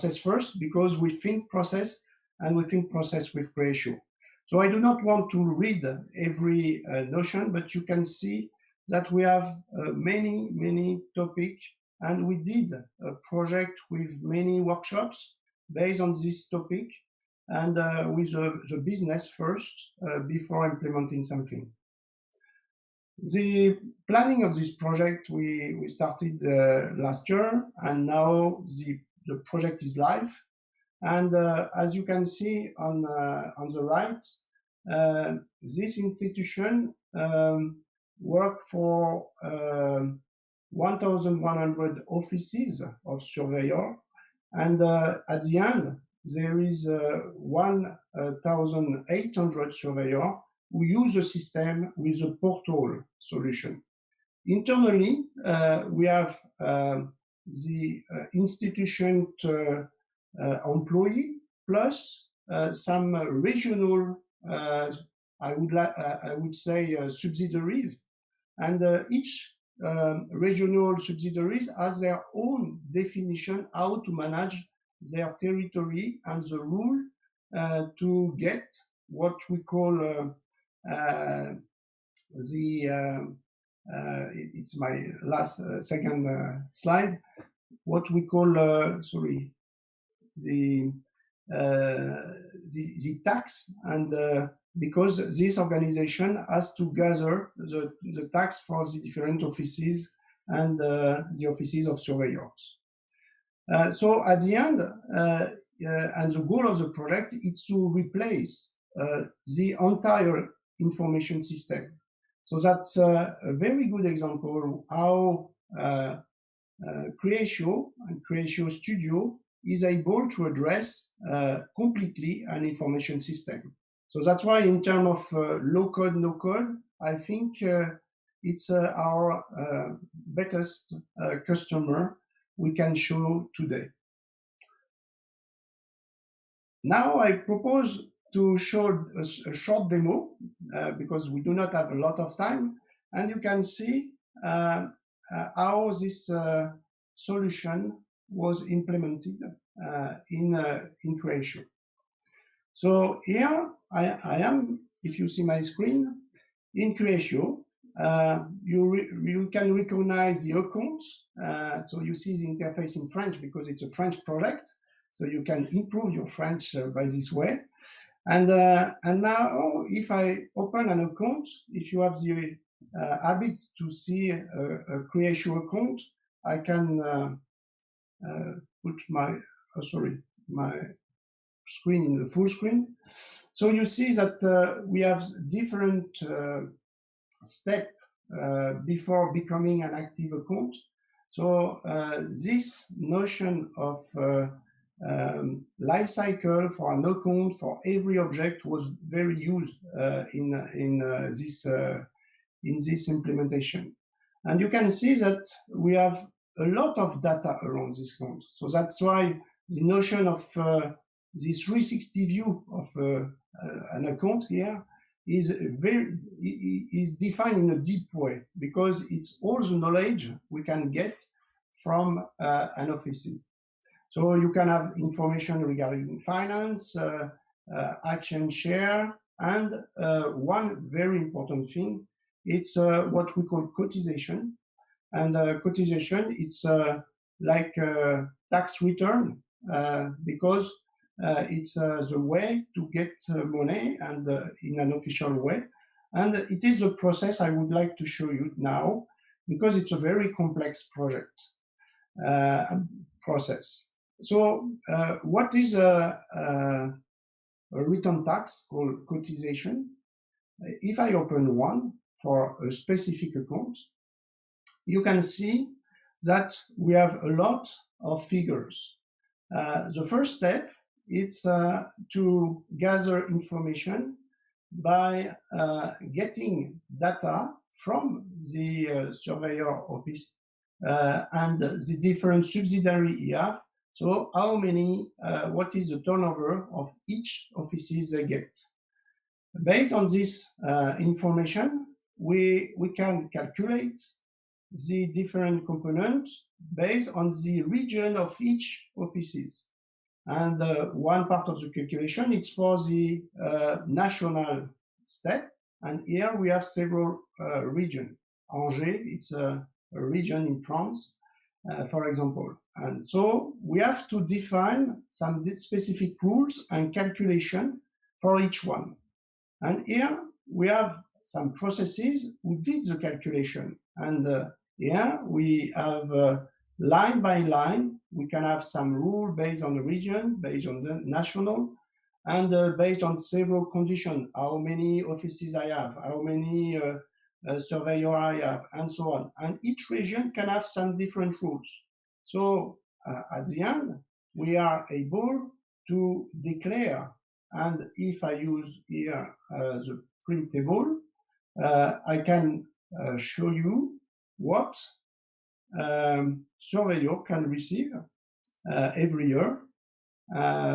process first because we think process and we think process with Creatio. So I do not want to read every notion, but you can see that we have many topics, and we did a project with many workshops based on this topic, and with the business first before implementing something. The planning of this project we started last year, and now the project is live. And as you can see on the right, this institution work for 1,100 offices of surveyor, and at the end there is 1,800 surveyor who use the system with a portal solution. Internally, we have the institution employee plus some regional, I would say, subsidiaries, and each regional subsidiaries has their own definition how to manage their territory and the rule to get what we call it's my last second slide, what we call the tax, and because this organization has to gather the tax for the different offices and the offices of surveyors. So at the end, and the goal of the project is to replace the entire information system. So that's a very good example how Creatio and Creatio Studio is able to address completely an information system. So that's why in terms of low code, no code, I think it's our best customer we can show today. Now I propose to show a short demo because we do not have a lot of time, and you can see how this solution was implemented in Creatio. So here I am, if you see my screen, in Creatio. You can recognize the accounts. So you see the interface in French because it's a French project. So you can improve your French by this way. And now, if I open an account, if you have the habit to see a Creatio account, I can put my screen in the full screen. So you see that we have different steps before becoming an active account. So this notion of life cycle for an account for every object was very used in this implementation, and you can see that we have a lot of data around this account. So that's why the notion of this 360 view of an account here is defined in a deep way, because it's all the knowledge we can get from an office. So you can have information regarding finance, action share, and one very important thing, it's what we call cotization. And cotization, it's like a tax return because it's the way to get money and in an official way. And it is a process I would like to show you now because it's a very complex process. So what is a return tax called cotization? If I open one for a specific account, you can see that we have a lot of figures. The first step is to gather information by getting data from the surveyor office and the different subsidiaries you have. So how many, what is the turnover of each offices they get? Based on this information, we can calculate the different components based on the region of each offices. And one part of the calculation, it's for the national step. And here we have several regions. Angers, it's a region in France, for example. And so we have to define some specific rules and calculation for each one. And here we have some processes who did the calculation. And here we have line by line, we can have some rule based on the region, based on the national, and based on several conditions, how many offices I have, how many surveyor I have, and so on. And each region can have some different rules. So at the end, we are able to declare, and if I use here the print table, I can show you what surveyor can receive every year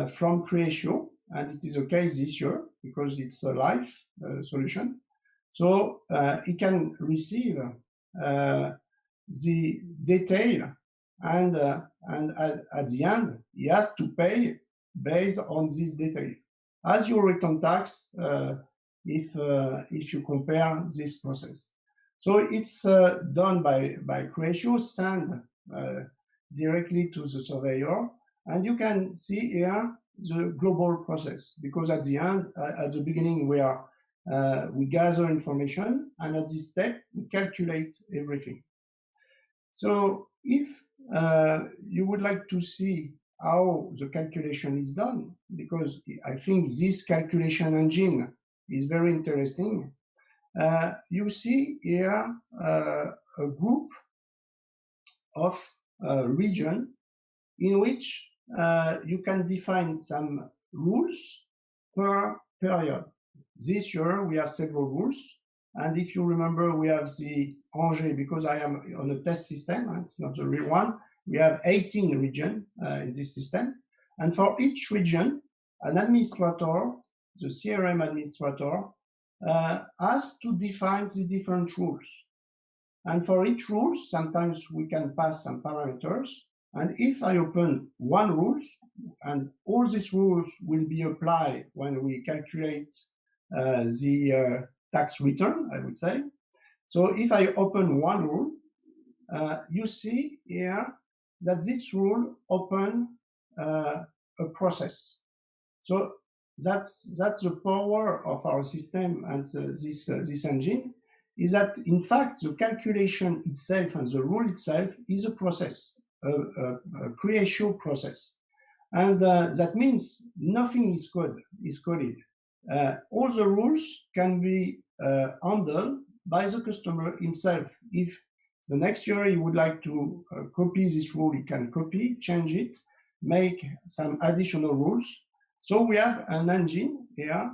from Creatio, and it is the case this year because it's a live solution. So he can receive the detail, and at the end he has to pay based on this detail as your return tax if you compare this process. So it's done by Creatio, sent directly to the surveyor, and you can see here the global process, because at the end, at the beginning, we gather information, and at this step, we calculate everything. So if you would like to see how the calculation is done, because I think this calculation engine is very interesting, you see here a group of region in which you can define some rules per period. This year we have several rules, and if you remember, we have the Angers, because I am on a test system, it's not the real one. We have 18 regions in this system, and for each region, an administrator, the CRM administrator, has to define the different rules. And for each rule, sometimes we can pass some parameters. And if I open one rule, and all these rules will be applied when we calculate the tax return, I would say. So if I open one rule, you see here that this rule open a process. So that's the power of our system and this engine, is that in fact the calculation itself and the rule itself is a process, a Creatio process, and that means nothing is coded. All the rules can be handled by the customer himself. If the next year he would like to copy this rule, he can copy, change it, make some additional rules. So we have an engine here,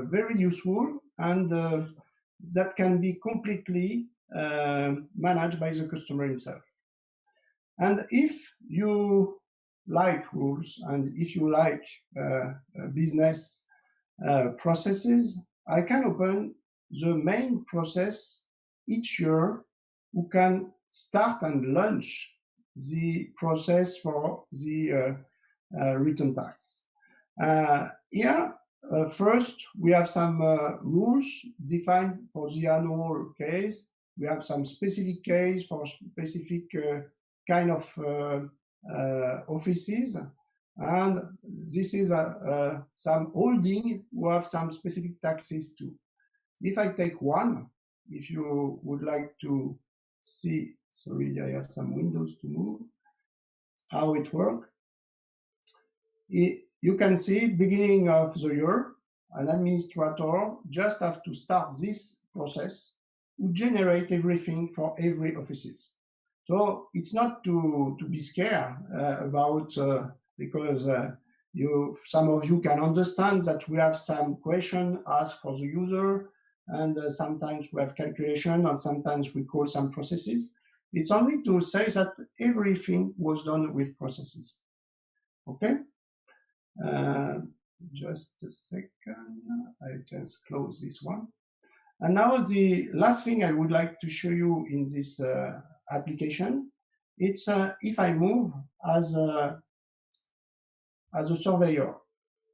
very useful, and that can be completely managed by the customer himself. And if you like rules, and if you like business processes, I can open the main process each year, who can start and launch the process for the return tax. Here, first, we have some rules defined for the annual case. We have some specific case for specific kind of offices. And this is some holding who have some specific taxes too. If I take one, if you would like to see, sorry, I have some windows to move, how it works. You can see beginning of the year, an administrator just have to start this process to generate everything for every offices. So it's not to be scared about, because some of you can understand that we have some question asked for the user, and sometimes we have calculation, and sometimes we call some processes. It's only to say that everything was done with processes. Okay? Just a second, I just close this one. And now the last thing I would like to show you in this application, it's if I move as as a surveyor,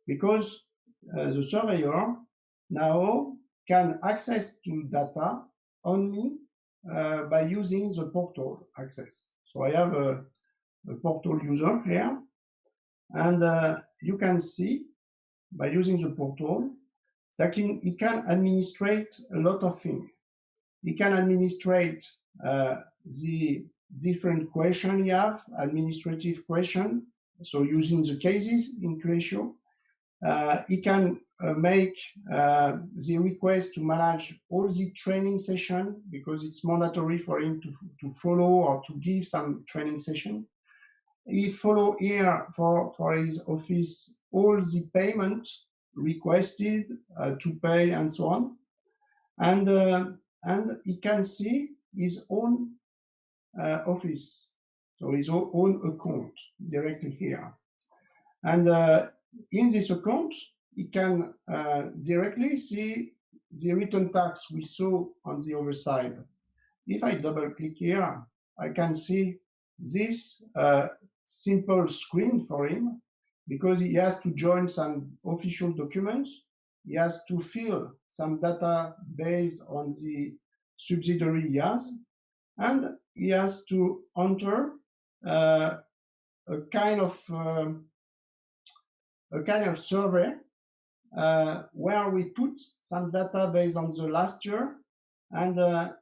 because the surveyor now can access to data only by using the portal access. So I have a portal user here, and you can see by using the portal that he can administrate a lot of things. He can administrate the different question he have, administrative question, so using the cases in Creatio. He can make the request to manage all the training session, because it's mandatory for him to follow or to give some training session. He follow here for his office all the payment requested to pay and so on. And he can see his own office, so his own account directly here. And in this account, he can directly see the return tax we saw on the other side. If I double click here, I can see this simple screen for him, because he has to join some official documents. He has to fill some data based on the subsidiary he has, and he has to enter a kind of survey where we put some data based on the last year, and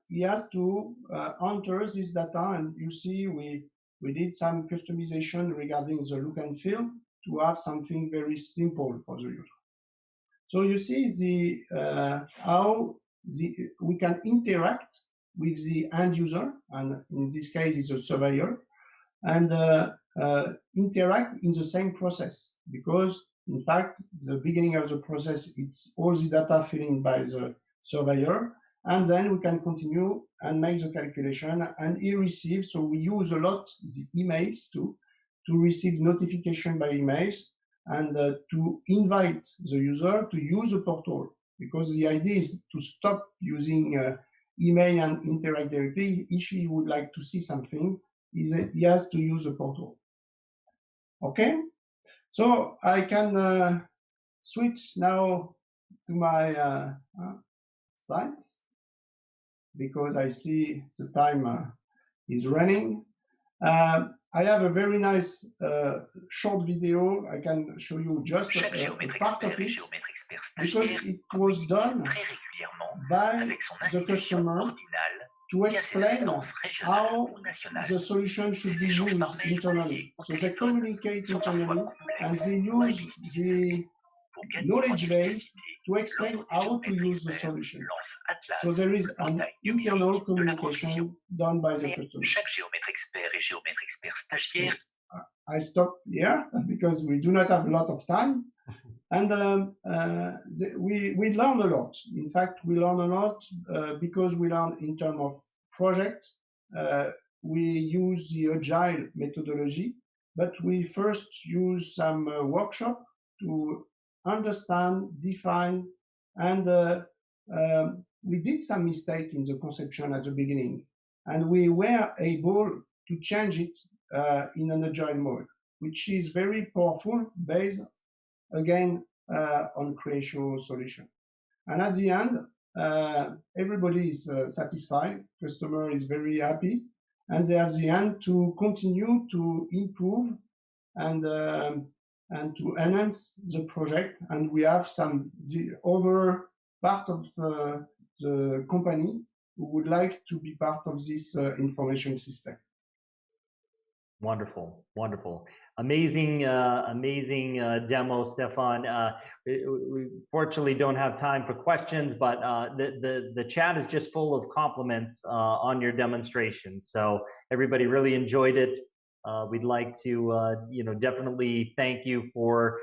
he has to enter this data. And you see, we did some customization regarding the look and feel to have something very simple for the user. So you see how we can interact with the end user, and in this case is a surveyor, and interact in the same process, because in fact the beginning of the process, it's all the data filling by the surveyor, and then we can continue and make the calculation, and he receives. So we use a lot the emails to receive notification by emails, and to invite the user to use the portal, because the idea is to stop using email and interact directly. If he would like to see something, he has to use the portal. Okay, so I can switch now to my slides, because I see the time is running. I have a very nice short video. I can show you just a part of it, because it was done by the customer to explain how the solution should be used internally. So they communicate internally, and they use the knowledge base to explain how to use the solution. So there is an internal communication done by the customer. I stop here because we do not have a lot of time. And we learn a lot. In fact, we learn a lot because we learn in terms of project. We use the agile methodology, but we first use some workshop to understand, define, and we did some mistake in the conception at the beginning, and we were able to change it in an agile mode, which is very powerful, based again on Creatio solution. And at the end, everybody is satisfied, customer is very happy, and they have the end to continue to improve and to enhance the project. And we have some other part of the company who would like to be part of this information system. Wonderful, wonderful. Amazing, amazing demo, Stefan. We fortunately don't have time for questions, but the chat is just full of compliments on your demonstration. So everybody really enjoyed it. We'd like to, definitely thank you for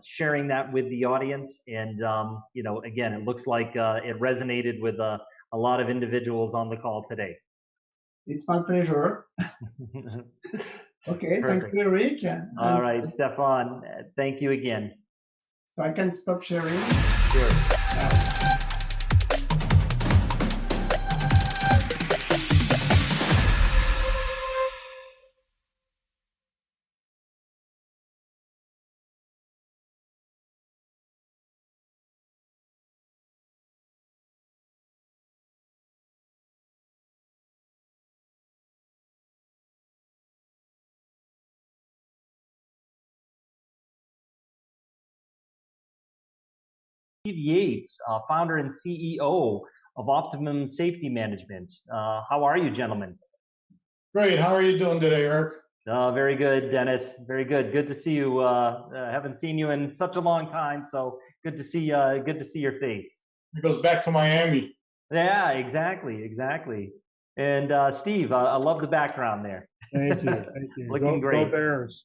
sharing that with the audience. And, again, it looks like it resonated with a lot of individuals on the call today. It's my pleasure. Okay, Perfect. Thank you, Eric. All right, Stefan, thank you again. So I can stop sharing. Sure. Yates, founder and CEO of Optimum Safety Management. How are you, gentlemen? Great. How are you doing today, Eric? Very good, Dennis. Very good. Good to see you. Haven't seen you in such a long time, so good to see. Good to see your face. It goes back to Miami. Yeah, exactly. And Steve, I love the background there. Thank you. Thank you. Looking great. Go Bears.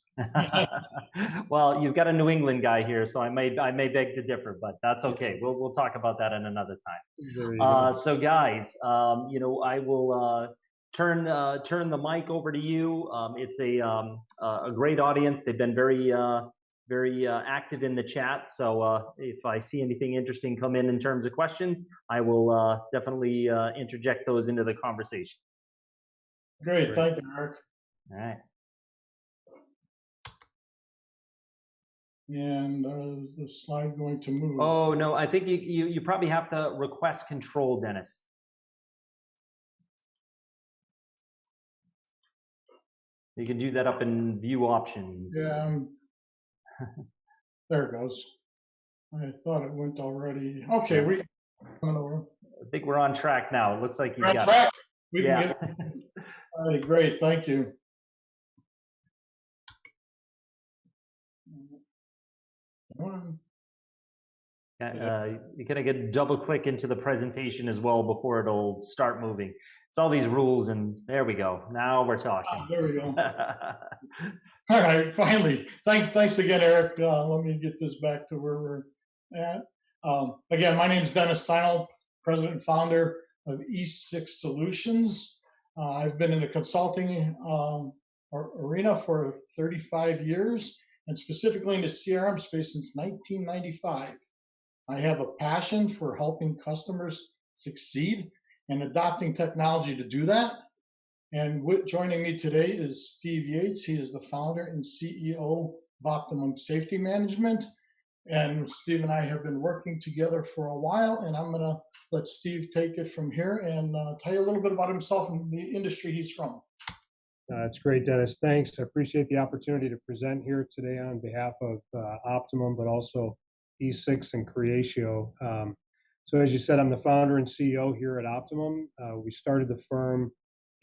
Well, you've got a New England guy here, so I may beg to differ, but that's okay. We'll talk about that in another time. So guys, I will turn the mic over to you. It's a great audience. They've been very active in the chat. So if I see anything interesting come in terms of questions, I will definitely interject those into the conversation. Great. Thank you, Eric. All right. And is the slide going to move? Oh, no, I think you probably have to request control, Dennis. You can do that up in view options. Yeah. There it goes. I thought it went already. Okay, I think we're on track now. It looks like you got got track. it. We can get it. All right, great. Thank you. You kind of get double click into the presentation as well before it'll start moving. It's all these rules, and there we go. Now we're talking. There we go. All right, finally. Thanks again, Eric. Let me get this back to where we're at. Again, my name is Dennis Seinel, president and founder of E6 Solutions. I've been in the consulting arena for 35 years, and specifically in the CRM space since 1995. I have a passion for helping customers succeed and adopting technology to do that. And joining me today is Steve Yates. He is the founder and CEO of Optimum Safety Management. And Steve and I have been working together for a while, and I'm going to let Steve take it from here and tell you a little bit about himself and the industry he's from. That's great, Dennis. Thanks. I appreciate the opportunity to present here today on behalf of Optimum, but also E6 and Creatio. So as you said, I'm the founder and CEO here at Optimum. We started the firm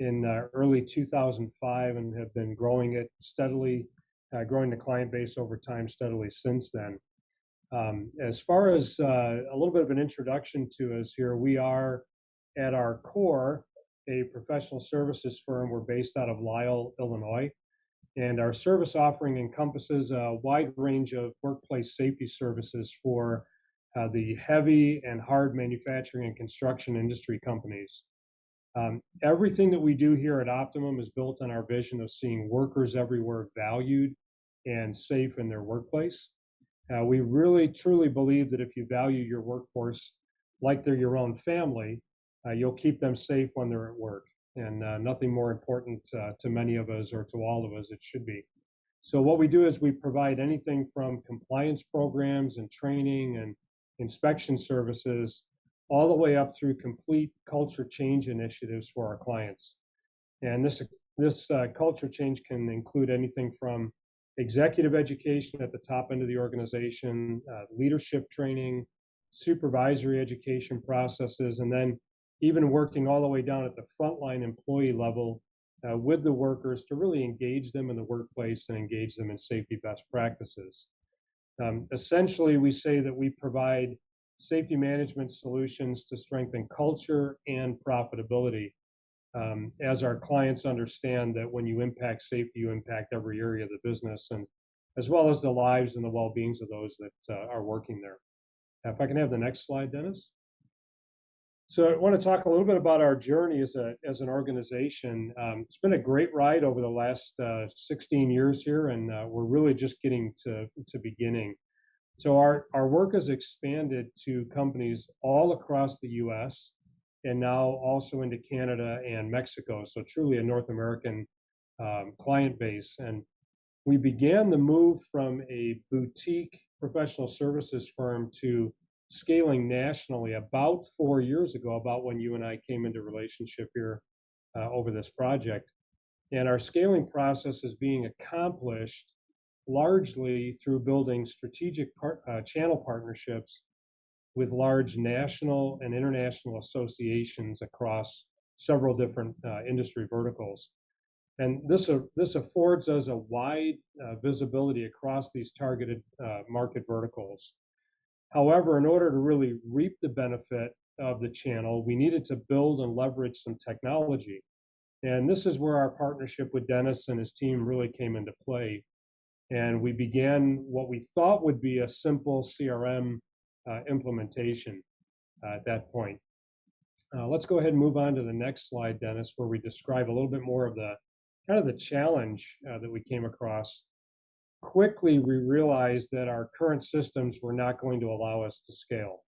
in early 2005 and have been growing it steadily, growing the client base over time steadily since then. As far as a little bit of an introduction to us here, we are at our core a professional services firm. We're based out of Lisle, Illinois, and our service offering encompasses a wide range of workplace safety services for the heavy and hard manufacturing and construction industry companies. Everything that we do here at Optimum is built on our vision of seeing workers everywhere valued and safe in their workplace. We really truly believe that if you value your workforce like they're your own family, you'll keep them safe when they're at work. And nothing more important to many of us, or to all of us, it should be. So what we do is we provide anything from compliance programs and training and inspection services, all the way up through complete culture change initiatives for our clients. And this culture change can include anything from executive education at the top end of the organization, leadership training, supervisory education processes, and then even working all the way down at the frontline employee level with the workers to really engage them in the workplace and engage them in safety best practices. Essentially, we say that we provide safety management solutions to strengthen culture and profitability, as our clients understand that when you impact safety, you impact every area of the business, and as well as the lives and the well-beings of those that are working there. If I can have the next slide, Dennis. So I want to talk a little bit about our journey as an organization. It's been a great ride over the last 16 years here, and we're really just getting to beginning. So our work has expanded to companies all across the U.S. and now also into Canada and Mexico. So truly a North American client base. And we began the move from a boutique professional services firm to scaling nationally about 4 years ago, about when you and I came into relationship here over this project. And our scaling process is being accomplished largely through building strategic channel partnerships with large national and international associations across several different industry verticals. And this affords us a wide visibility across these targeted market verticals. However, in order to really reap the benefit of the channel, we needed to build and leverage some technology. And this is where our partnership with Dennis and his team really came into play. And we began what we thought would be a simple CRM implementation at that point. Let's go ahead and move on to the next slide, Dennis, where we describe a little bit more of the kind of the challenge that we came across. Quickly, we realized that our current systems were not going to allow us to scale.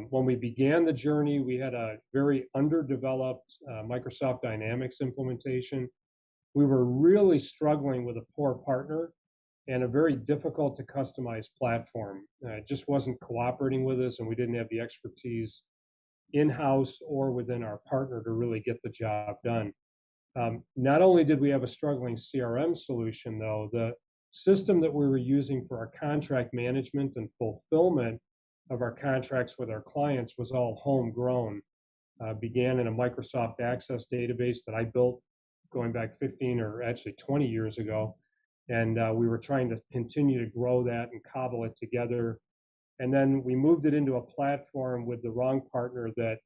When we began the journey, we had a very underdeveloped Microsoft Dynamics implementation. We were really struggling with a poor partner and a very difficult to customize platform. It just wasn't cooperating with us, and we didn't have the expertise in-house or within our partner to really get the job done. Not only did we have a struggling CRM solution, though, the system that we were using for our contract management and fulfillment of our contracts with our clients was all homegrown. Began in a Microsoft Access database that I built going back 15 or actually 20 years ago. And we were trying to continue to grow that and cobble it together. And then we moved it into a platform with the wrong partner that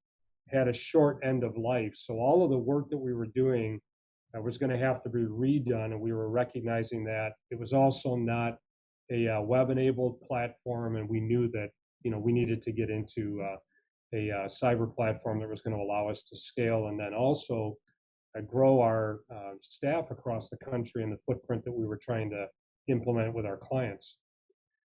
had a short end of life. So all of the work that we were doing was going to have to be redone, and we were recognizing that it was also not a web-enabled platform, and we knew that we needed to get into a cyber platform that was going to allow us to scale and then also grow our staff across the country and the footprint that we were trying to implement with our clients.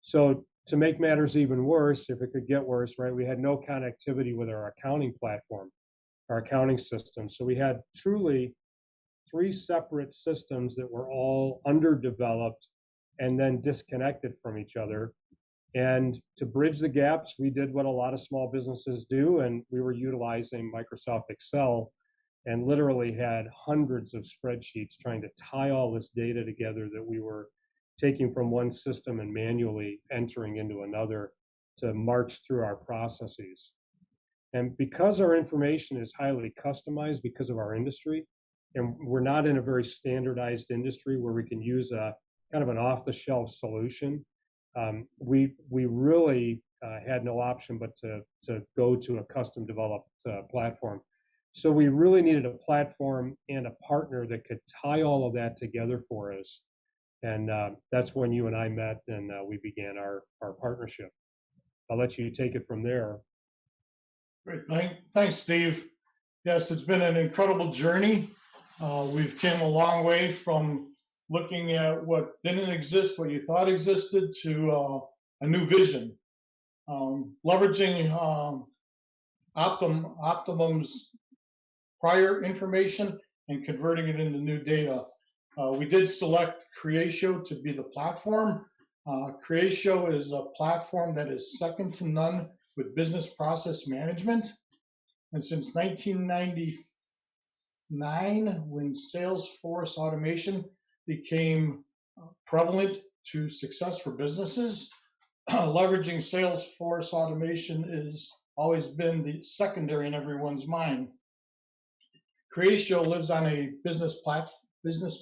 So to make matters even worse, if it could get worse, right, we had no connectivity with our accounting platform, our accounting system. So we had truly 3 separate systems that were all underdeveloped and then disconnected from each other. And to bridge the gaps, we did what a lot of small businesses do, and we were utilizing Microsoft Excel and literally had hundreds of spreadsheets trying to tie all this data together that we were taking from one system and manually entering into another to march through our processes. And because our information is highly customized because of our industry, and we're not in a very standardized industry where we can use a kind of an off-the-shelf solution, we really had no option but to go to a custom developed platform. So we really needed a platform and a partner that could tie all of that together for us. And that's when you and I met and we began our partnership. I'll let you take it from there. Great, thanks, Steve. Yes, it's been an incredible journey. We've came a long way from looking at what didn't exist, what you thought existed, to a new vision. Leveraging Optimum's prior information and converting it into new data. We did select Creatio to be the platform. Creatio is a platform that is second to none with business process management. And since 1999, when Salesforce automation became prevalent to success for businesses, leveraging Salesforce automation has always been the secondary in everyone's mind. Creatio lives on a business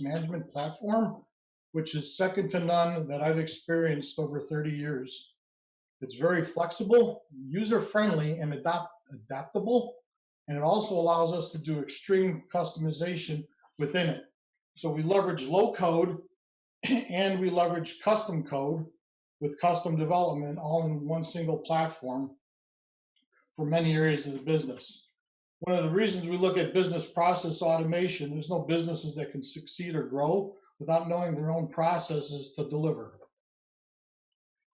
management platform, which is second to none that I've experienced over 30 years. It's very flexible, user-friendly, and adaptable, and it also allows us to do extreme customization within it. So we leverage low code and we leverage custom code with custom development all in one single platform for many areas of the business. One of the reasons we look at business process automation, there's no businesses that can succeed or grow without knowing their own processes to deliver.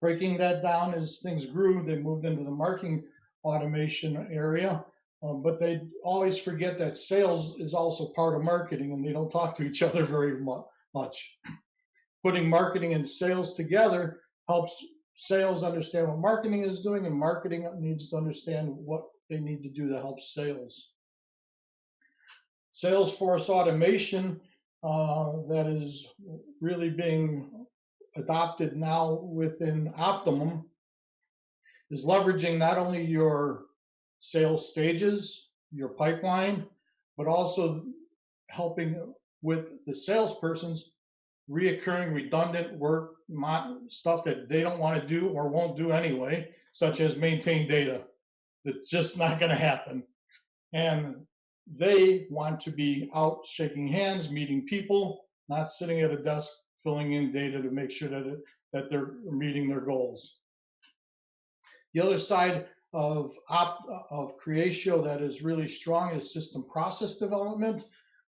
Breaking that down, as things grew, they moved into the marketing automation area, but they always forget that sales is also part of marketing, and they don't talk to each other very much. Putting marketing and sales together helps sales understand what marketing is doing, and marketing needs to understand what they need to do to help sales. Salesforce automation that is really being adopted now within Optimum is leveraging not only your sales stages, your pipeline, but also helping with the salesperson's reoccurring redundant work, stuff that they don't want to do or won't do anyway, such as maintain data. It's just not going to happen. And they want to be out shaking hands, meeting people, not sitting at a desk filling in data to make sure that they're meeting their goals. The other side of Creatio that is really strong is system process development.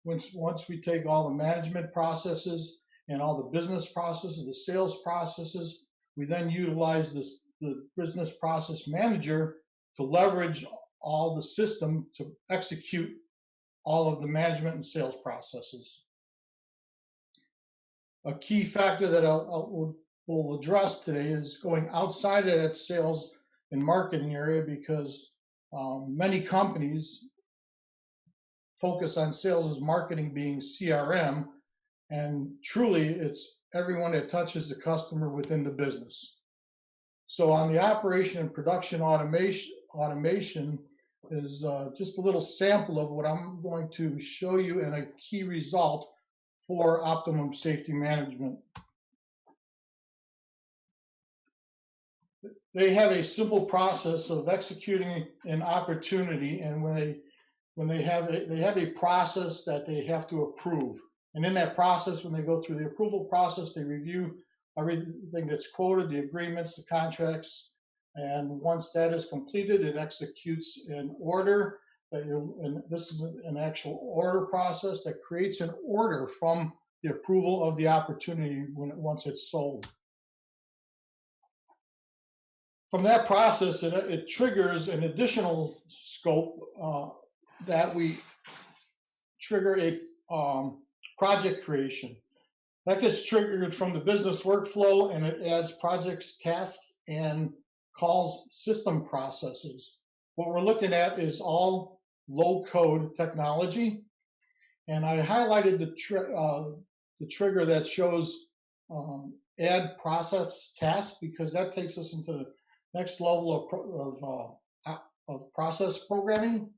Once we take all the management processes and all the business processes, the sales processes, we then utilize the business process manager to leverage all the system to execute all of the management and sales processes. A key factor that we'll address today is going outside of that sales and marketing area, because many companies focus on sales as marketing being CRM, and truly it's everyone that touches the customer within the business. So on the operation and production automation is just a little sample of what I'm going to show you and a key result for Optimum Safety Management. They have a simple process of executing an opportunity, and when they have a process that they have to approve. And in that process, when they go through the approval process, they review everything that's quoted, the agreements, the contracts, and once that is completed, it executes an order. And this is an actual order process that creates an order from the approval of the opportunity once it's sold. From that process, it triggers an additional scope that we trigger a project creation. That gets triggered from the business workflow, and it adds projects, tasks, and calls system processes. What we're looking at is all low-code technology, and I highlighted the trigger that shows add process task, because that takes us into the next level of process programming.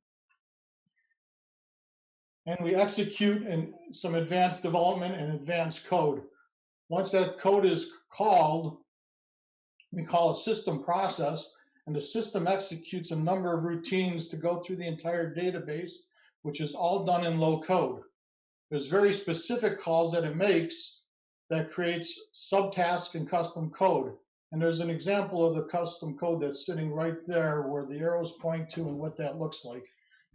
And we execute in some advanced development and advanced code. Once that code is called, we call a system process, and the system executes a number of routines to go through the entire database, which is all done in low code. There's very specific calls that it makes that creates subtasks and custom code. And there's an example of the custom code that's sitting right there where the arrows point to and what that looks like.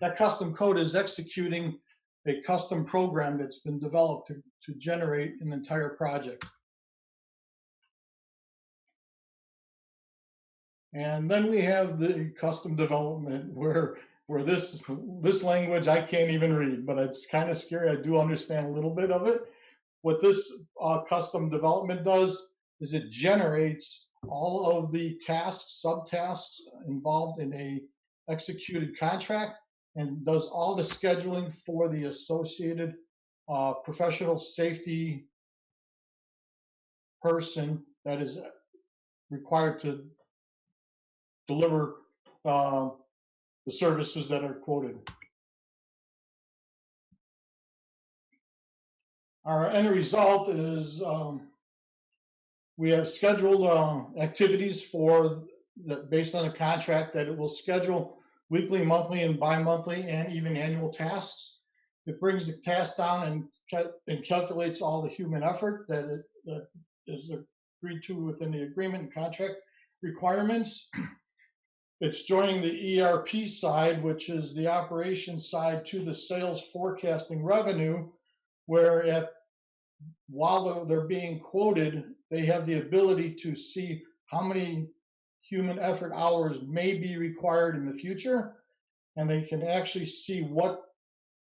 That custom code is executing a custom program that's been developed to generate an entire project. And then we have the custom development where this language I can't even read, but it's kind of scary. I do understand a little bit of it. What this custom development does is it generates all of the tasks, subtasks involved in a executed contract, and does all the scheduling for the associated professional safety person that is required to deliver the services that are quoted. Our end result is we have scheduled activities based on a contract that it will schedule weekly, monthly, and bi-monthly, and even annual tasks. It brings the task down and calculates all the human effort that is agreed to within the agreement and contract requirements. It's joining the ERP side, which is the operations side, to the sales forecasting revenue, where while they're being quoted, they have the ability to see how many human effort hours may be required in the future, and they can actually see what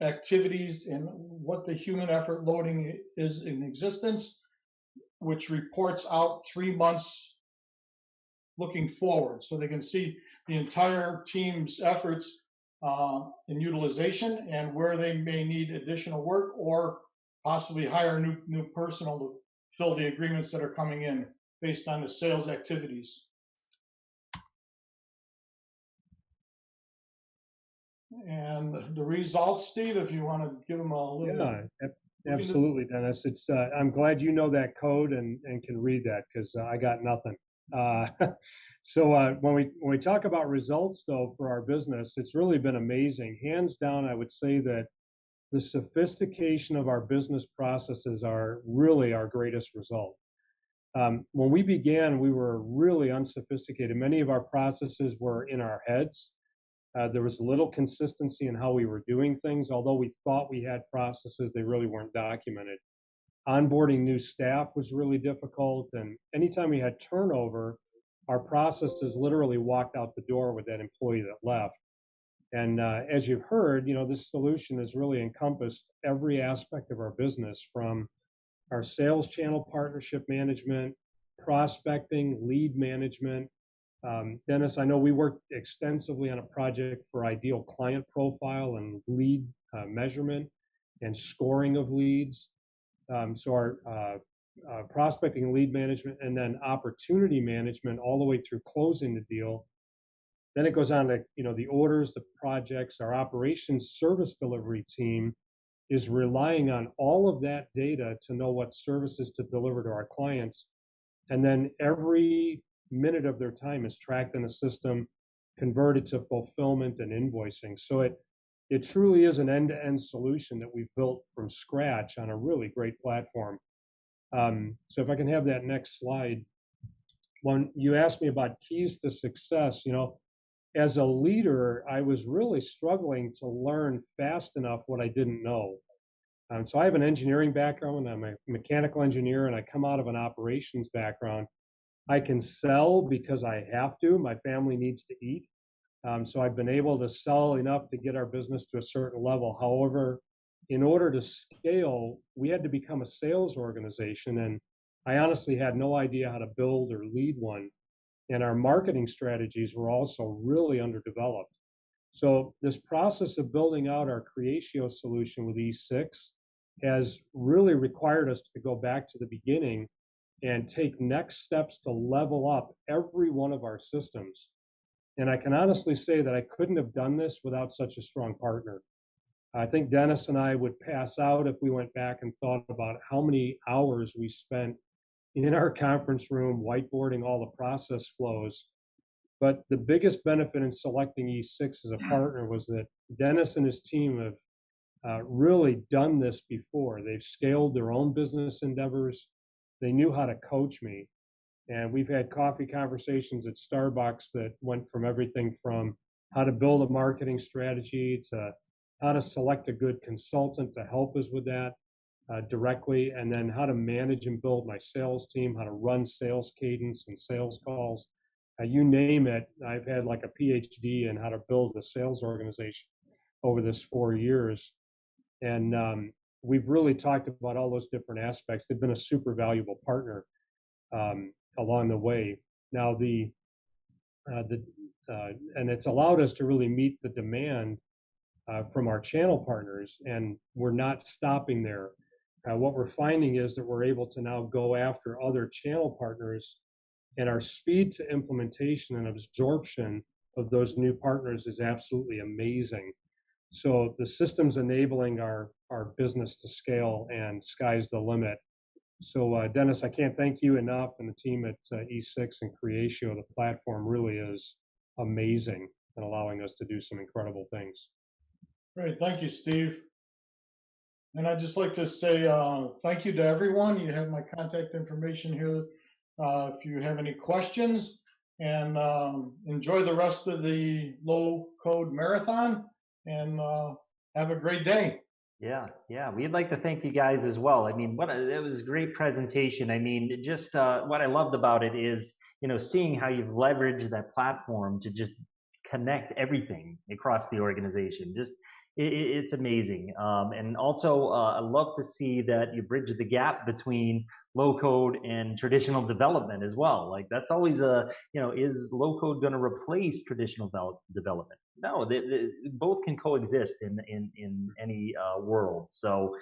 activities and what the human effort loading is in existence, which reports out 3 months looking forward. So they can see the entire team's efforts in utilization and where they may need additional work or possibly hire new personnel to fill the agreements that are coming in based on the sales activities. and the results, Steve, if you want to give them a little. Yeah, absolutely, Dennis. It's I'm glad you know that code and can read that, because I got nothing. So when we talk about results, though, for our business, it's really been amazing. Hands down, I would say that the sophistication of our business processes are really our greatest result. When we began, we were really unsophisticated. Many of our processes were in our heads. There was little consistency in how we were doing things. Although we thought we had processes, they really weren't documented. Onboarding new staff was really difficult. And anytime we had turnover, our processes literally walked out the door with that employee that left. And as you've heard, this solution has really encompassed every aspect of our business, from our sales channel partnership management, prospecting, lead management. Dennis, I know we worked extensively on a project for ideal client profile and lead measurement and scoring of leads. So our prospecting and lead management, and then opportunity management all the way through closing the deal. Then it goes on to, the orders, the projects. Our operations service delivery team is relying on all of that data to know what services to deliver to our clients. And then every minute of their time is tracked in a system, converted to fulfillment and invoicing. So it truly is an end-to-end solution that we've built from scratch on a really great platform. So if I can have that next slide. When you asked me about keys to success, as a leader, I was really struggling to learn fast enough what I didn't know. So I have an engineering background. I'm a mechanical engineer, and I come out of an operations background. I can sell because I have to. My family needs to eat. So I've been able to sell enough to get our business to a certain level. However, in order to scale, we had to become a sales organization, and I honestly had no idea how to build or lead one. And our marketing strategies were also really underdeveloped. So this process of building out our Creatio solution with E6 has really required us to go back to the beginning and take next steps to level up every one of our systems. And I can honestly say that I couldn't have done this without such a strong partner. I think Dennis and I would pass out if we went back and thought about how many hours we spent in our conference room whiteboarding all the process flows. But the biggest benefit in selecting E6 as a partner was that Dennis and his team have really done this before. They've scaled their own business endeavors. They knew how to coach me. And we've had coffee conversations at Starbucks that went from everything from how to build a marketing strategy to how to select a good consultant to help us with that directly, and then how to manage and build my sales team, how to run sales cadence and sales calls. You name it, I've had like a PhD in how to build a sales organization over this 4 years. And we've really talked about all those different aspects. They've been a super valuable partner along the way. Now and it's allowed us to really meet the demand from our channel partners, and we're not stopping there. What we're finding is that we're able to now go after other channel partners, and our speed to implementation and absorption of those new partners is absolutely amazing. So the system's enabling our business to scale, and sky's the limit. So Dennis, I can't thank you enough, and the team at E6 and Creatio. The platform really is amazing and allowing us to do some incredible things. Great, thank you, Steve. And I'd just like to say thank you to everyone. You have my contact information here if you have any questions. And enjoy the rest of the low code marathon, and have a great day. Yeah, we'd like to thank you guys as well. I mean, it was a great presentation. I mean, just what I loved about it is, seeing how you've leveraged that platform to just connect everything across the organization. Just it's amazing. And also, I love to see that you bridge the gap between low code and traditional development as well. Like that's always is low code going to replace traditional development? No, they both can coexist in any world. So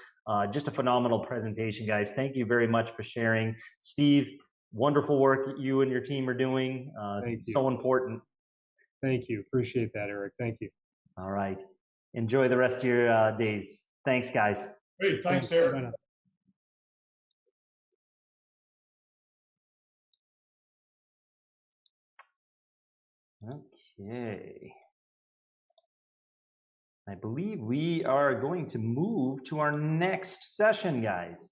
just a phenomenal presentation, guys. Thank you very much for sharing. Steve, wonderful work you and your team are doing. It's so important. Thank you. Appreciate that, Eric. Thank you. All right. Enjoy the rest of your days. Thanks, guys. Great, thanks, Eric. Bye now. Okay. I believe we are going to move to our next session, guys.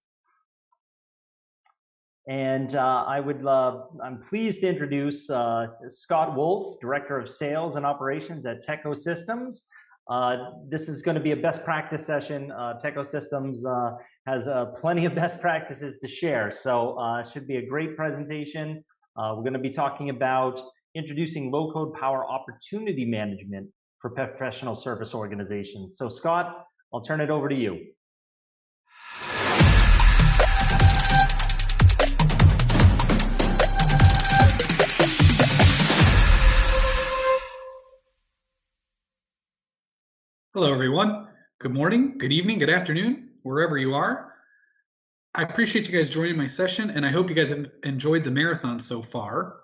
And I'm pleased to introduce Scott Wolf, Director of Sales and Operations at Techo Systems. This is going to be a best practice session. Techo Systems has plenty of best practices to share, so it should be a great presentation. We're going to be talking about introducing low-code power opportunity management for professional service organizations. So Scott, I'll turn it over to you. Hello, everyone. Good morning, good evening, good afternoon, wherever you are. I appreciate you guys joining my session, and I hope you guys have enjoyed the marathon so far.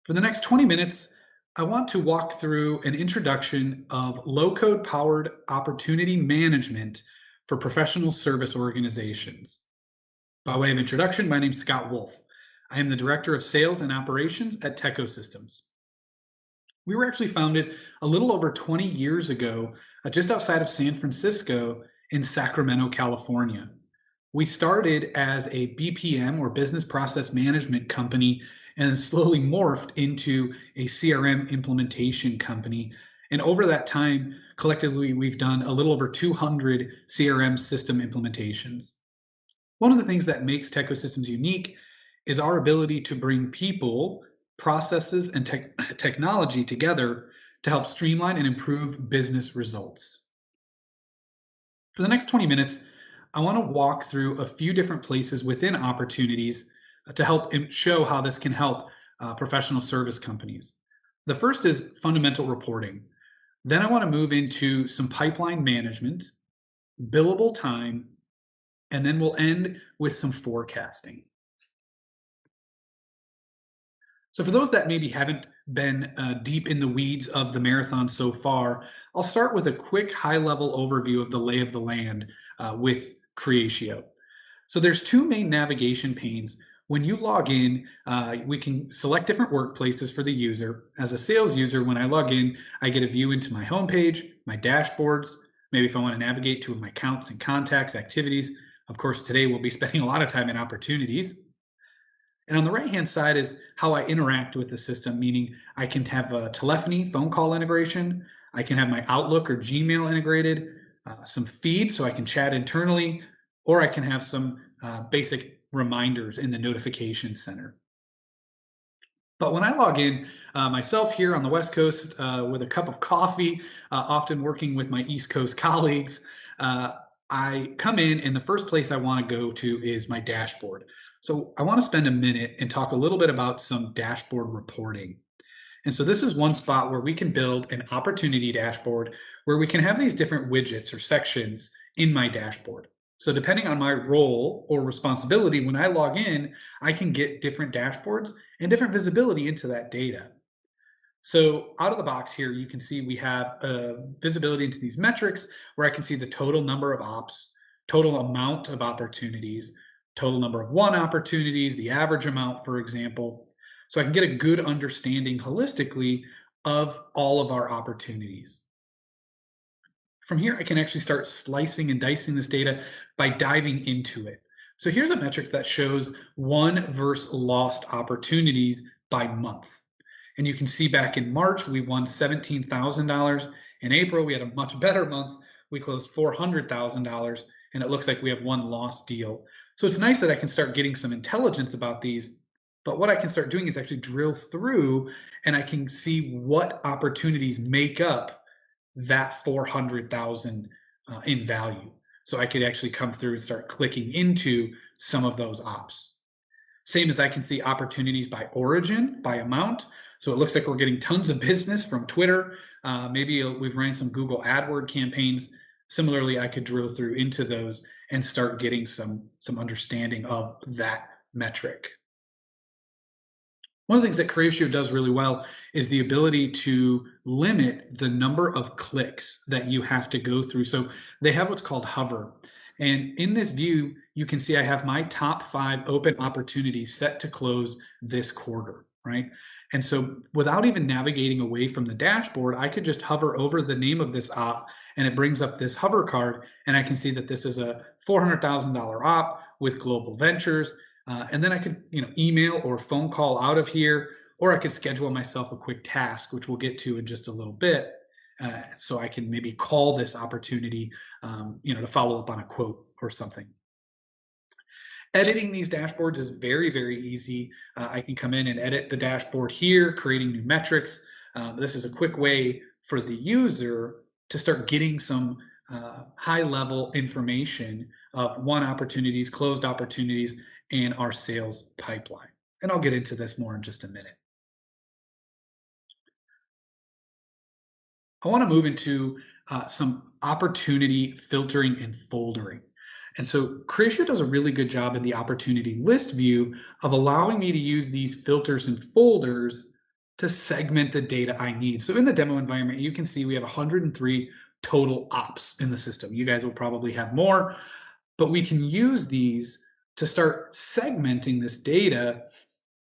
For the next 20 minutes, I want to walk through an introduction of low-code powered opportunity management for professional service organizations. By way of introduction, my name is Scott Wolf. I am the Director of Sales and Operations at Techo Systems. We were actually founded a little over 20 years ago, just outside of San Francisco in Sacramento, California. We started as a BPM or business process management company and slowly morphed into a CRM implementation company. And over that time, collectively, we've done a little over 200 CRM system implementations. One of the things that makes Techo Systems unique is our ability to bring people, processes, and technology together to help streamline and improve business results. For the next 20 minutes, I want to walk through a few different places within opportunities to help show how this can help professional service companies. The first is fundamental reporting. Then I want to move into some pipeline management, billable time, and then we'll end with some forecasting. So for those that maybe haven't been deep in the weeds of the marathon so far, I'll start with a quick high-level overview of the lay of the land with Creatio. So there's two main navigation panes. When you log in, we can select different workplaces for the user. As a sales user, when I log in, I get a view into my homepage, my dashboards, maybe if I want to navigate to my accounts and contacts, activities. Of course, today we'll be spending a lot of time in opportunities. And on the right-hand side is how I interact with the system, meaning I can have a telephony, phone call integration. I can have my Outlook or Gmail integrated, some feeds so I can chat internally, or I can have some basic reminders in the notification center. But when I log in myself here on the West Coast with a cup of coffee, often working with my East Coast colleagues, I come in and the first place I want to go to is my dashboard. So I want to spend a minute and talk a little bit about some dashboard reporting. And so this is one spot where we can build an opportunity dashboard where we can have these different widgets or sections in my dashboard. So depending on my role or responsibility, when I log in, I can get different dashboards and different visibility into that data. So out of the box here, you can see we have visibility into these metrics where I can see the total number of ops, total amount of opportunities, total number of won opportunities, the average amount, for example. So I can get a good understanding holistically of all of our opportunities. From here, I can actually start slicing and dicing this data by diving into it. So here's a metric that shows won versus lost opportunities by month. And you can see back in March, we won $17,000. In April, we had a much better month. We closed $400,000, and it looks like we have one lost deal. So it's nice that I can start getting some intelligence about these, but what I can start doing is actually drill through and I can see what opportunities make up that 400,000 in value. So I could actually come through and start clicking into some of those ops. Same as I can see opportunities by origin, by amount. So it looks like we're getting tons of business from Twitter. Maybe we've ran some Google AdWord campaigns. Similarly, I could drill through into those and start getting some understanding of that metric. One of the things that Creatio does really well is the ability to limit the number of clicks that you have to go through. So they have what's called hover. And in this view, you can see I have my top 5 open opportunities set to close this quarter, right? And so without even navigating away from the dashboard, I could just hover over the name of this op and it brings up this hover card. And I can see that this is a $400,000 op with Global Ventures. And then I could, email or phone call out of here, or I could schedule myself a quick task, which we'll get to in just a little bit. So I can maybe call this opportunity, to follow up on a quote or something. Editing these dashboards is very, very easy. I can come in and edit the dashboard here, creating new metrics. This is a quick way for the user to start getting some high-level information of won opportunities, closed opportunities, and our sales pipeline. And I'll get into this more in just a minute. I want to move into some opportunity filtering and foldering. And so Creatio does a really good job in the opportunity list view of allowing me to use these filters and folders to segment the data I need. So in the demo environment, you can see we have 103 total ops in the system. You guys will probably have more, but we can use these to start segmenting this data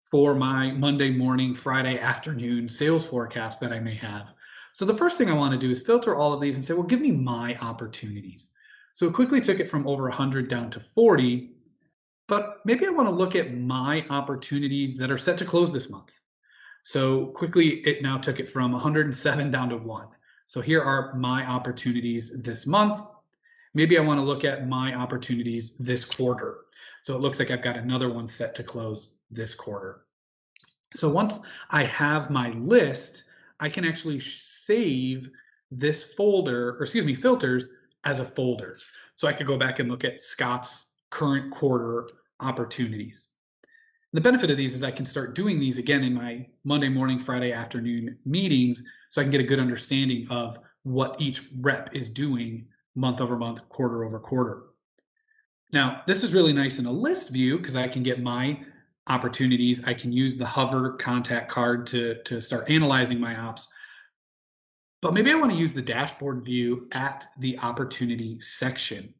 for my Monday morning, Friday afternoon sales forecast that I may have. So the first thing I want to do is filter all of these and say, well, give me my opportunities. So it quickly took it from over 100 down to 40, but maybe I want to look at my opportunities that are set to close this month. So quickly, it now took it from 107 down to 1. So here are my opportunities this month. Maybe I want to look at my opportunities this quarter. So it looks like I've got another one set to close this quarter. So once I have my list, I can actually save this folder, or excuse me, filters as a folder. So I could go back and look at Scott's current quarter opportunities. The benefit of these is I can start doing these again in my Monday morning, Friday afternoon meetings, so I can get a good understanding of what each rep is doing month over month, quarter over quarter. Now, this is really nice in a list view because I can get my opportunities. I can use the hover contact card to start analyzing my ops. But maybe I want to use the dashboard view at the opportunity section.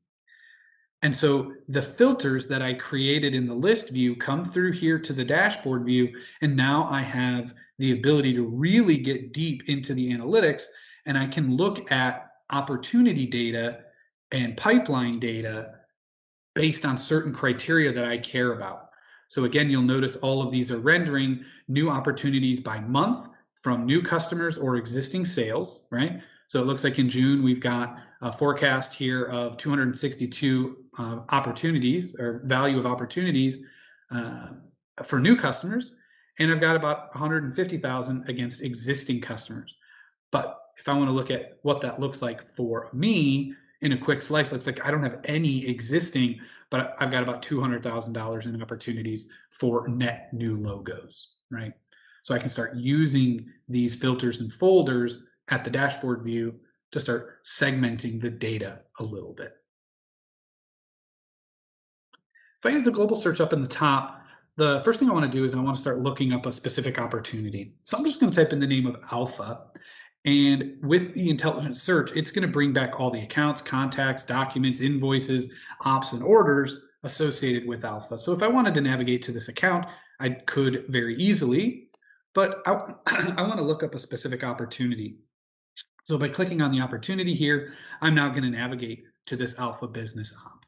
And so the filters that I created in the list view come through here to the dashboard view. And now I have the ability to really get deep into the analytics, and I can look at opportunity data and pipeline data based on certain criteria that I care about. So again, you'll notice all of these are rendering new opportunities by month from new customers or existing sales, right? So it looks like in June, we've got a forecast here of 262 opportunities or value of opportunities for new customers. And I've got about 150,000 against existing customers. But if I want to look at what that looks like for me in a quick slice, looks like I don't have any existing, but I've got about $200,000 in opportunities for net new logos, right? So I can start using these filters and folders at the dashboard view to start segmenting the data a little bit. If I use the global search up in the top, the first thing I want to do is I want to start looking up a specific opportunity. So I'm just going to type in the name of Alpha. And with the intelligent search, it's going to bring back all the accounts, contacts, documents, invoices, ops, and orders associated with Alpha. So if I wanted to navigate to this account, I could very easily, but I want to look up a specific opportunity. So by clicking on the opportunity here, I'm now going to navigate to this Alpha business op.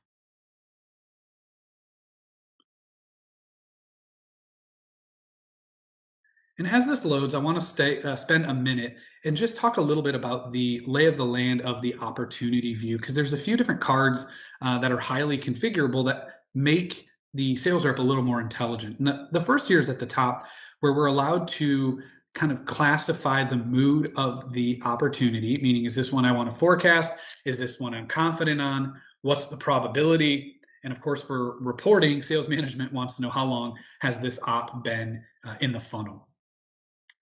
And as this loads, I want to spend a minute and just talk a little bit about the lay of the land of the opportunity view, because there's a few different cards that are highly configurable that make the sales rep a little more intelligent. And the first here is at the top, where we're allowed to kind of classify the mood of the opportunity, meaning is this one I want to forecast? Is this one I'm confident on? What's the probability? And of course, for reporting, sales management wants to know how long has this op been in the funnel.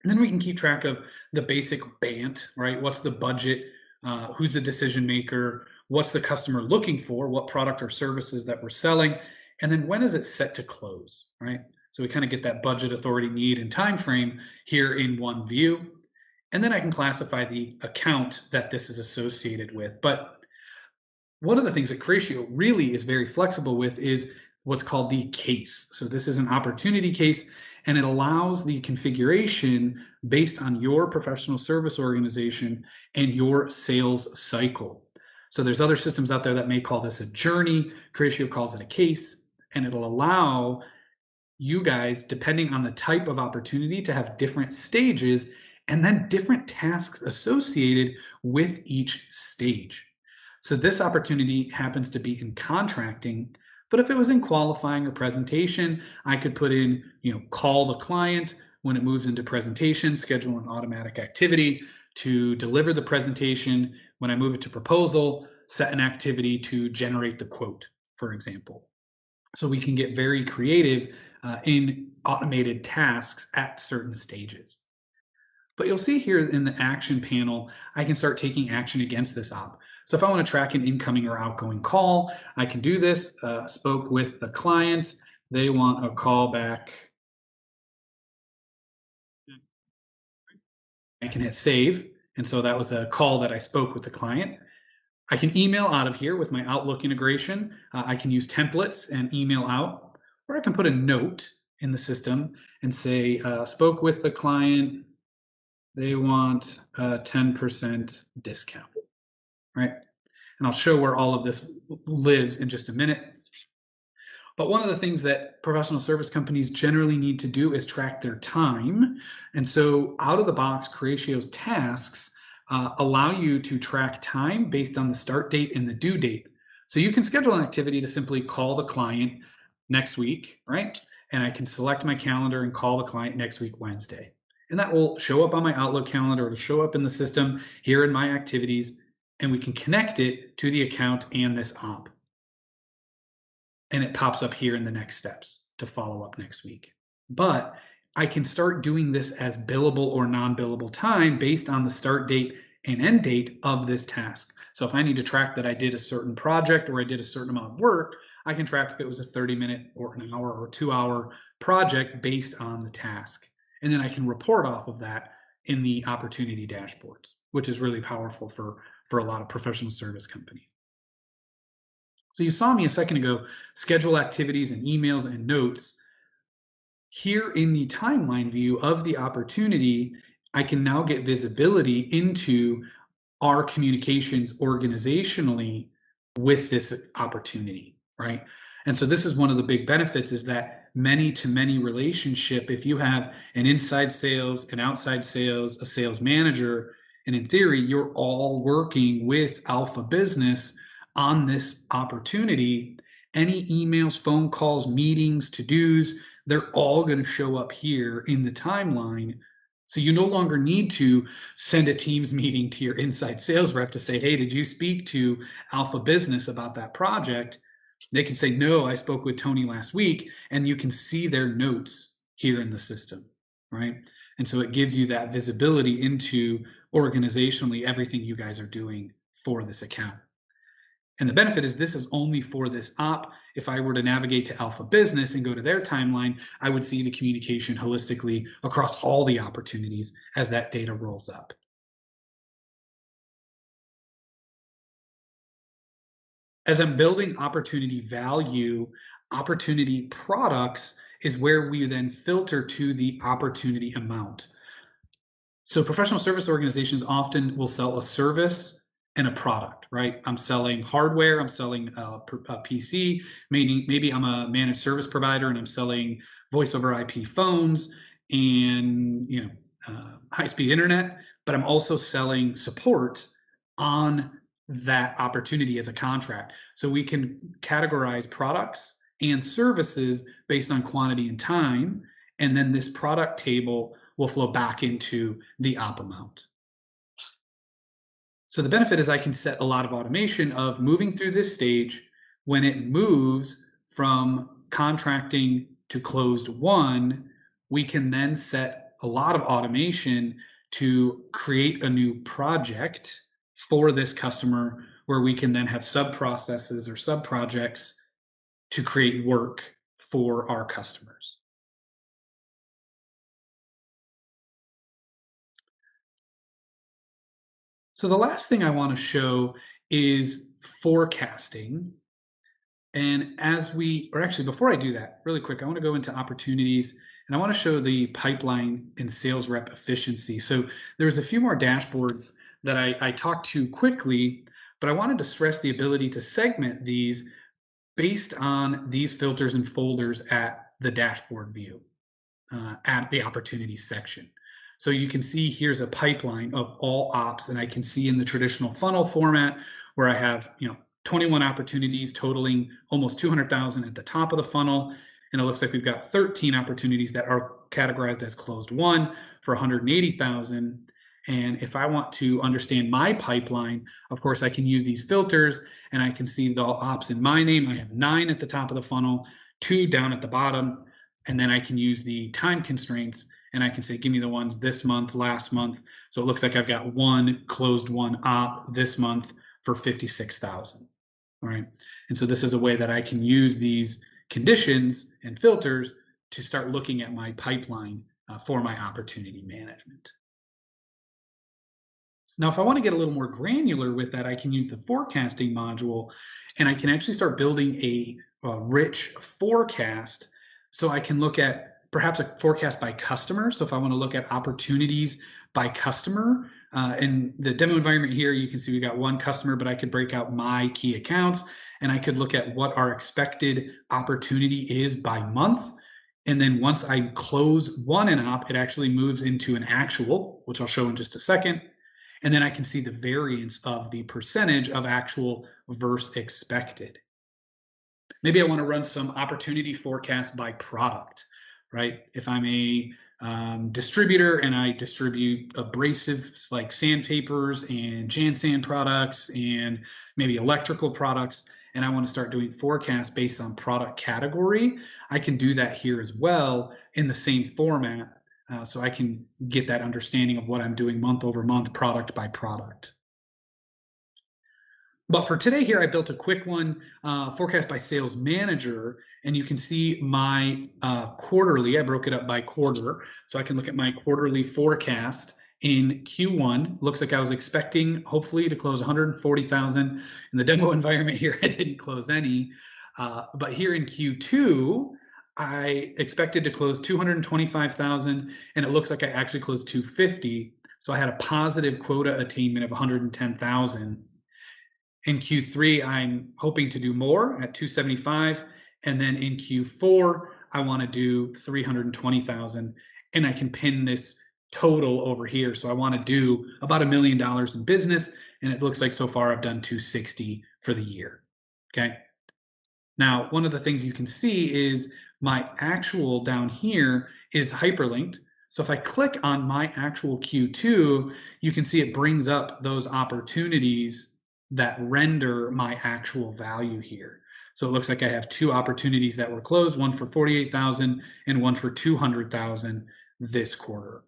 And then we can keep track of the basic BANT, right? What's the budget? Who's the decision maker? What's the customer looking for? What product or services that we're selling? And then when is it set to close, right? So we kind of get that budget, authority, need, and time frame here in one view. And then I can classify the account that this is associated with. But one of the things that Creatio really is very flexible with is what's called the case. So this is an opportunity case, and it allows the configuration based on your professional service organization and your sales cycle. So there's other systems out there that may call this a journey. Creatio calls it a case, and it'll allow you guys, depending on the type of opportunity, to have different stages and then different tasks associated with each stage. So this opportunity happens to be in contracting, but if it was in qualifying or presentation, I could put in, call the client. When it moves into presentation, schedule an automatic activity to deliver the presentation. When I move it to proposal, set an activity to generate the quote, for example. So we can get very creative in automated tasks at certain stages. But you'll see here in the action panel, I can start taking action against this op. So if I want to track an incoming or outgoing call, I can do this. Spoke with the client. They want a call back. I can hit save. And so that was a call that I spoke with the client. I can email out of here with my Outlook integration. I can use templates and email out, or I can put a note in the system and say, spoke with the client. They want a 10% discount, right? And I'll show where all of this lives in just a minute. But one of the things that professional service companies generally need to do is track their time. And so out of the box, Creatio's tasks allow you to track time based on the start date and the due date. So you can schedule an activity to simply call the client next week, right? And I can select my calendar and call the client next week, Wednesday. And that will show up on my Outlook calendar. It'll show up in the system here in my activities, and we can connect it to the account and this op. And it pops up here in the next steps to follow up next week. But I can start doing this as billable or non-billable time based on the start date and end date of this task. So if I need to track that I did a certain project or I did a certain amount of work, I can track if it was a 30-minute or an hour or 2-hour project based on the task. And then I can report off of that in the opportunity dashboards, which is really powerful for a lot of professional service companies. So you saw me a second ago schedule activities and emails and notes. Here in the timeline view of the opportunity, I can now get visibility into our communications organizationally with this opportunity, right? And so this is one of the big benefits, is that many-to-many relationship. If you have an inside sales, an outside sales, a sales manager, and in theory, you're all working with Alpha Business on this opportunity, any emails, phone calls, meetings, to-dos, they're all going to show up here in the timeline. So you no longer need to send a Teams meeting to your inside sales rep to say, hey, did you speak to Alpha Business about that project? They can say, no, I spoke with Tony last week, and you can see their notes here in the system, right? And so it gives you that visibility into organizationally everything you guys are doing for this account. And the benefit is this is only for this op. If I were to navigate to Alpha Business and go to their timeline, I would see the communication holistically across all the opportunities as that data rolls up. As I'm building opportunity value, opportunity products is where we then filter to the opportunity amount. So professional service organizations often will sell a service and a product, right? I'm selling hardware, I'm selling a PC, maybe I'm a managed service provider and I'm selling voice over IP phones and high-speed internet, but I'm also selling support on that opportunity as a contract. So we can categorize products and services based on quantity and time, and then this product table will flow back into the op amount. So the benefit is I can set a lot of automation of moving through this stage. When it moves from contracting to closed won, we can then set a lot of automation to create a new project for this customer, where we can then have sub-processes or sub-projects to create work for our customers. So the last thing I want to show is forecasting. And actually before I do that, really quick, I want to go into opportunities and I want to show the pipeline and sales rep efficiency. So there's a few more dashboards that I talked to quickly, but I wanted to stress the ability to segment these based on these filters and folders at the dashboard view, at the opportunities section. So you can see here's a pipeline of all ops, and I can see in the traditional funnel format where I have 21 opportunities totaling almost 200,000 at the top of the funnel. And it looks like we've got 13 opportunities that are categorized as closed won for 180,000. And if I want to understand my pipeline, of course, I can use these filters and I can see the ops in my name. I have 9 at the top of the funnel, 2 down at the bottom. And then I can use the time constraints and I can say, give me the ones this month, last month. So it looks like I've got 1 closed won op this month for 56,000. All right. And so this is a way that I can use these conditions and filters to start looking at my pipeline for my opportunity management. Now, if I want to get a little more granular with that, I can use the forecasting module and I can actually start building a rich forecast. So I can look at perhaps a forecast by customer. So if I want to look at opportunities by customer, in the demo environment here, you can see we got 1 customer, but I could break out my key accounts and I could look at what our expected opportunity is by month. And then once I close 1 in op, it actually moves into an actual, which I'll show in just a second. And then I can see the variance of the percentage of actual versus expected. Maybe I want to run some opportunity forecasts by product, right? If I'm a distributor and I distribute abrasives like sandpapers and Jan sand products and maybe electrical products, and I want to start doing forecasts based on product category, I can do that here as well in the same format. So I can get that understanding of what I'm doing month over month, product by product. But for today here, I built a quick one, forecast by sales manager, and you can see my quarterly. I broke it up by quarter, so I can look at my quarterly forecast in Q1. Looks like I was expecting, hopefully, to close 140,000. In the demo environment here, I didn't close any. But here in Q2, I expected to close 225,000, and it looks like I actually closed 250. So I had a positive quota attainment of 110,000. In Q3, I'm hoping to do more at 275. And then in Q4, I want to do 320,000. And I can pin this total over here. So I want to do about $1 million in business. And it looks like so far I've done 260 for the year. Okay. Now, one of the things you can see is my actual down here is hyperlinked. So if I click on my actual Q2, you can see it brings up those opportunities that render my actual value here. So it looks like I have 2 opportunities that were closed, one for 48,000 and one for 200,000 this quarter.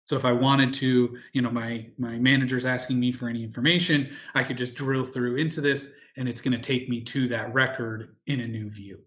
So if I wanted to, my manager's asking me for any information, I could just drill through into this and it's going to take me to that record in a new view.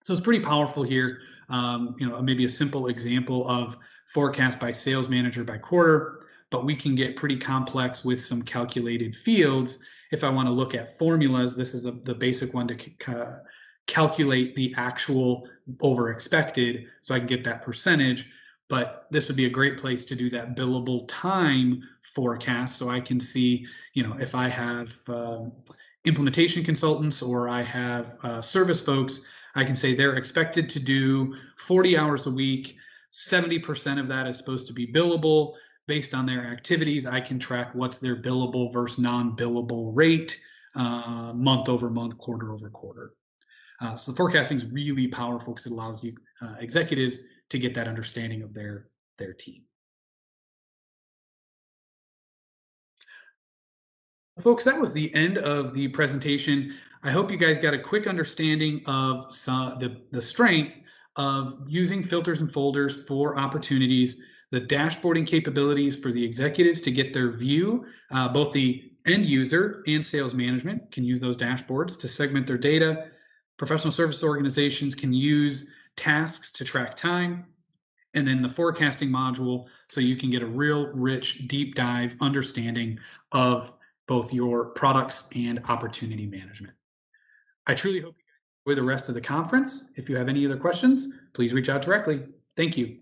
So it's pretty powerful here. Maybe a simple example of forecast by sales manager by quarter, but we can get pretty complex with some calculated fields. If I want to look at formulas, this is the basic one to calculate the actual over expected, so I can get that percentage. But this would be a great place to do that billable time forecast. So I can see, if I have implementation consultants or I have service folks, I can say they're expected to do 40 hours a week. 70% of that is supposed to be billable. Based on their activities, I can track what's their billable versus non-billable rate month over month, quarter over quarter. So the forecasting is really powerful because it allows you executives to get that understanding of their team. Folks, that was the end of the presentation. I hope you guys got a quick understanding of the strength of using filters and folders for opportunities, the dashboarding capabilities for the executives to get their view. Both the end user and sales management can use those dashboards to segment their data. Professional service organizations can use tasks to track time. and then the forecasting module, so you can get a real rich, deep dive understanding of both your products and opportunity management. I truly hope you guys enjoy the rest of the conference. If you have any other questions, please reach out directly. Thank you.